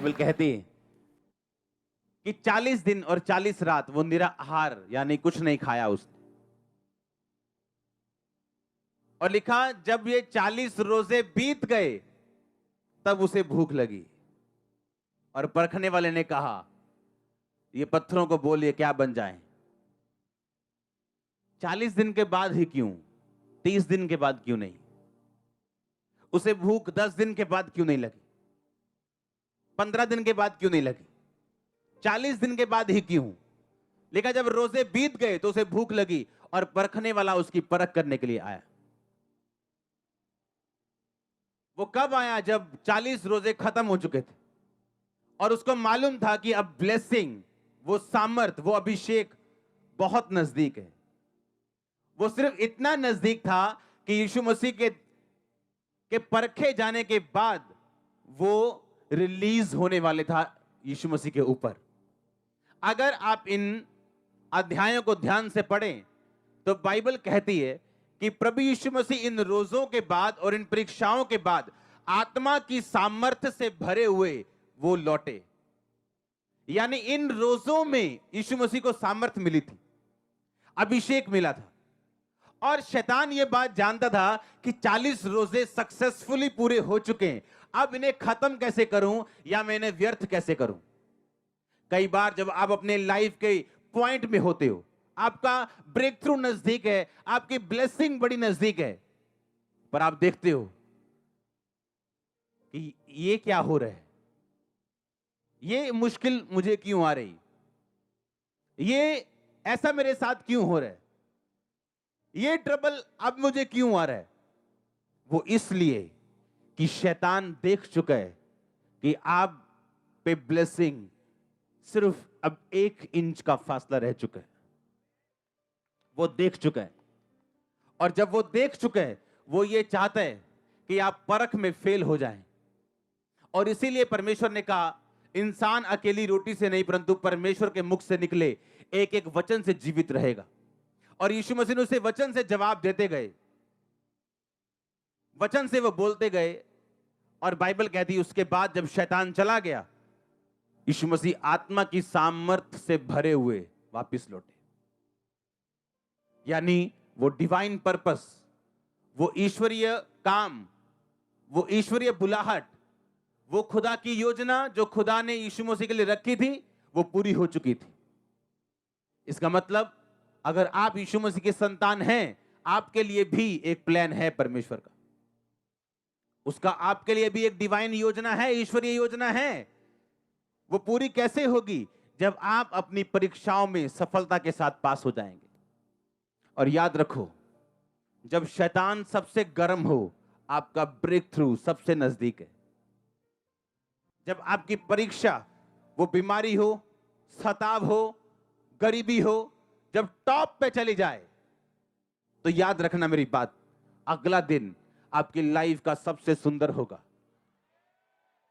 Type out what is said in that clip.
Bible कहती है कि 40 दिन और 40 रात वो निराहार यानी कुछ नहीं खाया उसने। और लिखा जब ये 40 रोजे बीत गए तब उसे भूख लगी और परखने वाले ने कहा ये पत्थरों को बोलिए क्या बन जाए। 40 दिन के बाद ही क्यों, 30 दिन के बाद क्यों नहीं? उसे भूख 10 दिन के बाद क्यों नहीं लगी, 15 दिन के बाद क्यों नहीं लगी, 40 दिन के बाद ही क्यों? लेकिन जब रोजे बीत गए तो उसे भूख लगी और परखने वाला उसकी परख करने के लिए आया। वो कब आया? जब 40 रोजे खत्म हो चुके थे और उसको मालूम था कि अब ब्लेसिंग, वो सामर्थ, वो अभिषेक बहुत नजदीक है। वो सिर्फ इतना नजदीक था कि यीशु मसीह के परखे जाने के बाद वो रिलीज होने वाले था यीशु मसीह के ऊपर। अगर आप इन अध्यायों को ध्यान से पढ़ें तो बाइबल कहती है कि प्रभु यीशु मसीह इन रोजों के बाद और इन परीक्षाओं के बाद आत्मा की सामर्थ्य से भरे हुए वो लौटे। यानी इन रोजों में यीशु मसीह को सामर्थ्य मिली थी, अभिषेक मिला था। और शैतान ये बात जानता था कि 40 रोजे सक्सेसफुली पूरे हो चुके हैं, अब इन्हें खत्म कैसे करूं या मैं इन्हें व्यर्थ कैसे करूं। कई बार जब आप अपने लाइफ के पॉइंट में होते हो, आपका ब्रेक थ्रू नजदीक है, आपकी ब्लेसिंग बड़ी नजदीक है, पर आप देखते हो कि ये क्या हो रहा है, ये मुश्किल मुझे क्यों आ रही, ये ऐसा मेरे साथ क्यों हो रहा है, ये ट्रबल अब मुझे क्यों आ रहा है। वो इसलिए कि शैतान देख चुका है कि आप पे ब्लेसिंग सिर्फ अब 1 इंच का फासला रह चुका है। वो देख चुका है, और जब वो देख चुका है वो ये चाहता है कि आप परख में फेल हो जाएं। और इसीलिए परमेश्वर ने कहा इंसान अकेली रोटी से नहीं परंतु परमेश्वर के मुख से निकले एक एक वचन से जीवित रहेगा। और यीशु मसीह ने उसे वचन से जवाब देते गए, वचन से वो बोलते गए। और बाइबल कहती है उसके बाद जब शैतान चला गया, यीशु मसीह आत्मा की सामर्थ्य से भरे हुए वापस लौटे। यानी वो डिवाइन पर्पस, वो ईश्वरीय काम, वो ईश्वरीय बुलाहट, वो खुदा की योजना जो खुदा ने यीशु मसीह के लिए रखी थी वो पूरी हो चुकी थी। इसका मतलब अगर आप यीशु मसीह के संतान हैं, आपके लिए भी एक प्लान है परमेश्वर का। उसका आपके लिए भी एक डिवाइन योजना है, ईश्वरीय योजना है। वो पूरी कैसे होगी? जब आप अपनी परीक्षाओं में सफलता के साथ पास हो जाएंगे। और याद रखो, जब शैतान सबसे गर्म हो, आपका ब्रेक थ्रू सबसे नजदीक है। जब आपकी परीक्षा, वो बीमारी हो, सताव हो, गरीबी हो, जब टॉप पे चली जाए, तो याद रखना मेरी बात, अगला दिन आपकी लाइफ का सबसे सुंदर होगा।